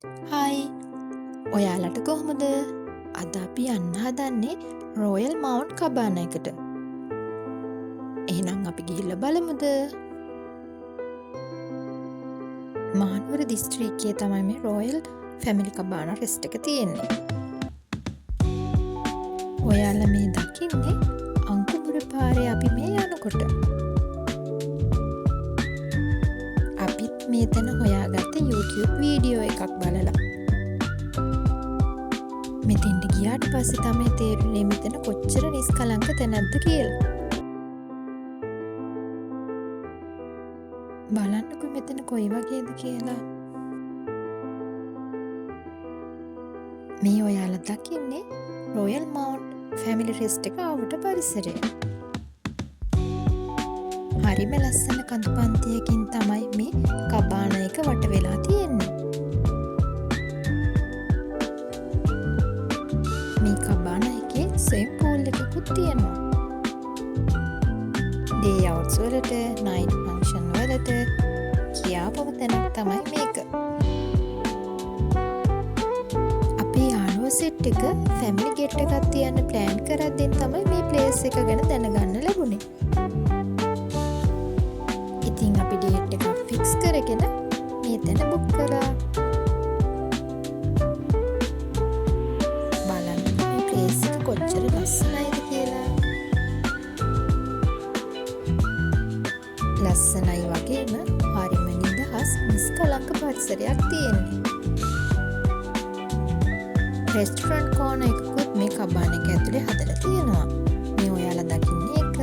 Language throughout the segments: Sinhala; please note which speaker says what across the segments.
Speaker 1: හයි ඔයාලට කොහොමද? අද අපි යන්න හදන්නේ රොයල් මවුන්ට් කබාන එකට. එහෙනම් අපි ගිහිල්ලා බලමුද? මහනුවර දිස්ත්‍රික්කයේ තමයි මේ රොයල් ෆැමිලි කබාන රෙස්ට් එක තියෙන්නේ. ඔයාලා මේ දකින්නේ අංකුපුර පාරේ අපි මේ යනකොට. අපිත් මේතන හොයාගත්ත YouTube වීඩියෝ එකක් බලලා. මෙතෙන්ට ගියාට පස්සේ තමයි තේරුනේ මෙතන කොච්චර නිස්කලංක තැනක්ද කියලා. බලන්නකෝ මෙතන කොයි වගේද කියලා. මේ ඔයාලා දකින්නේ රොයල් මවුන්ට් ෆැමිලි රෙස්ට් එක ආවට පරිසරය. හරිම ලස්සන කඳු පන්තියකින් තමයි මේ කබාන එක වට වෙලා තියෙන්නේ. මේ කබාන එකේ ස්විම් පූල් එකකුත් තියෙනවා. ඩේ අවුට්ස් වලට, නයිට් ෆන්ක්ෂන් වලට කියාපම තැනක් තමයි මේක. අපේ යාළුවෝ සෙට් එක ෆැමිලි ගෙට් එකක් තියන්න ප්ලෑන් කරද්දී තමයි මේ ප්ලේස් එක ගැන දැනගන්න ලැබුණේ. ඉතින් අපි ඩේට් එකක් ෆික්ස් කරගෙන මේ තැන බුක් කරා. බලන්න මේ ප්ලේස් එක කොච්චර ලස්සනයිද කියලා. ලස්සනයි වගේම හරිම නිදහස් නිස්කලංක පරිසරයක් තියෙන්නේ. රෙස්ටොරන්ට් කෝනර් එකකුත් මේ කබාන එක ඇතුලේ හදලා තියෙනවා. මේ ඔයාලා දකින්නේ ඒක.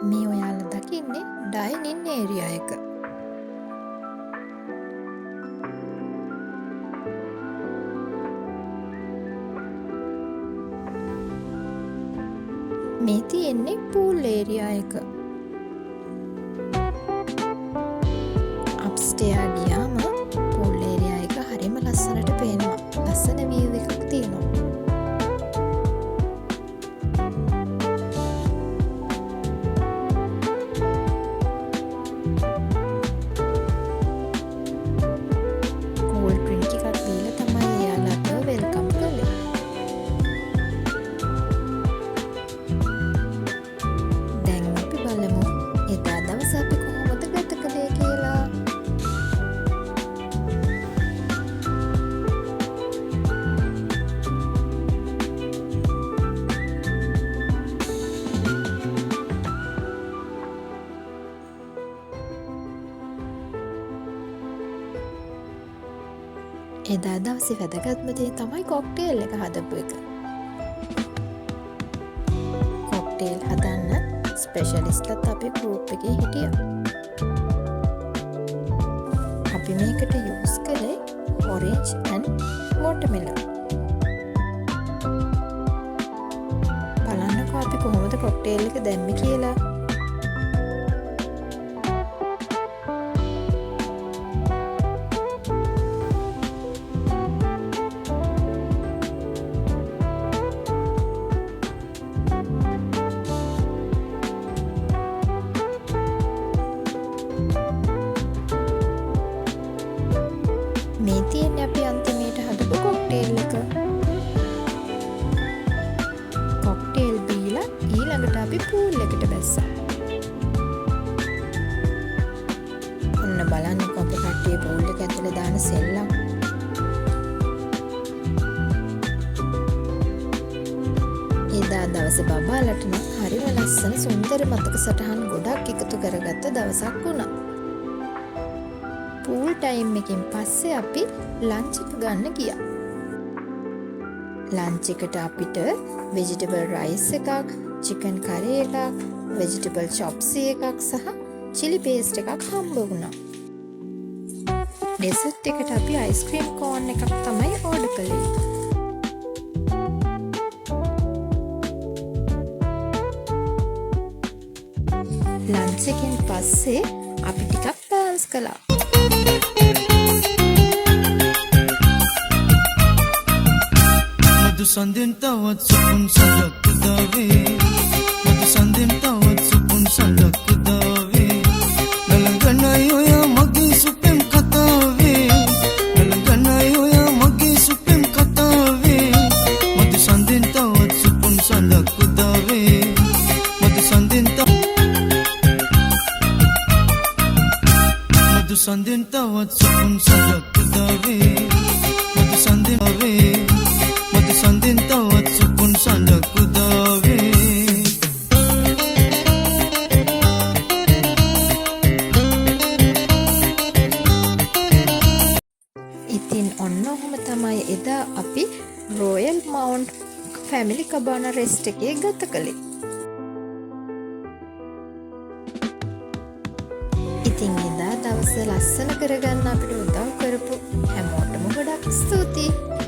Speaker 1: මේ ඔයාලා දකින්නේ ඩයිනින් ඒරියා එක. මේ තියෙන්නේ පූල් ඒරියා එක. අප්ස්ටෙයා ගියාම පූල් ඒරියා එක හරිම ලස්සනට පේනවා. ලස්සන view එකක් තියෙනවා. කෝල් ඩ්‍රින්ක් එකක් දීලා තමයි එයාලට වෙල්කම් කළේ. දැන් අපි බලමු එදා දවස අපි කොහොමද ගත කළේ කියලා. එදා දවසේ වැදගත්ම දේ තමයි කොක්ටේල් එක හදපු එක. කොක්ටේල් හදන්න ස්පෙෂලිස්ට්ලත් අපේ ගෲප් එකේ හිටියා. අපි මේකට යූස් කළේ ඔරෙන්ජ් ඇන්ඩ් වෝටර්මෙලන්. බලන්නකෝ අපි කොහොමද කොක්ටේල් එක දැම්මේ කියලා. මේ තියෙන්නේ අපි අන්තිමේට හදපු කොක්ටේල් එක. කොක්ටේල් බීලා ඊළඟට අපි පූල් එකට බැස්සා. ඔන්න බලන්නකෝ අපේ කට්ටිය පූල් එක ඇතුලේ දාන සෙල්ලම්. එදා දවසේ බබාලට නම් හරිම ලස්සන සුන්දර මතක සටහන් ගොඩක් එකතු කරගත්ත දවසක් වුණා. පූල් ටයිම් එකෙන් පස්සේ අපි ලන්ච් එක ගන්න ගියා. ලන්ච් එකට අපිට වෙජිටබල් රයිස් එකක්, චිකන් කරි එකක්, වෙජිටබල් චොප්සි එකක් සහ චිලි පේස්ට් එකක් හම්බ වුණා. ඩෙසර්ට් එකට අපි අයිස්ක්‍රීම් කෝන් එකක් තමයි ඕඩර් කළේ. ලන්ච් එකෙන් පස්සේ අපි ටිකක් ඩාන්ස් කළා.
Speaker 2: Madu sandin tawat supun sadak dawe. Madu sandin tawat supun sadak dawe. සඳෙන් තවත් සුකුන් සඳක් උදාවේ මතු සඳෙන් ආවේ මතු සඳෙන් තවත් සුකුන් සඳක් උදාවේ
Speaker 1: ඉතින් ඔන්න ඔහොම තමයි එදා අපි රොයල් මවුන්ට් ෆැමිලි කබානා රෙස්ට් එකේ ගත කළේ. ඉතින් එදා දවස ලස්සන කරගන්න අපිට උදව් කරපු හැමෝටම ගොඩක් ස්තුතියි.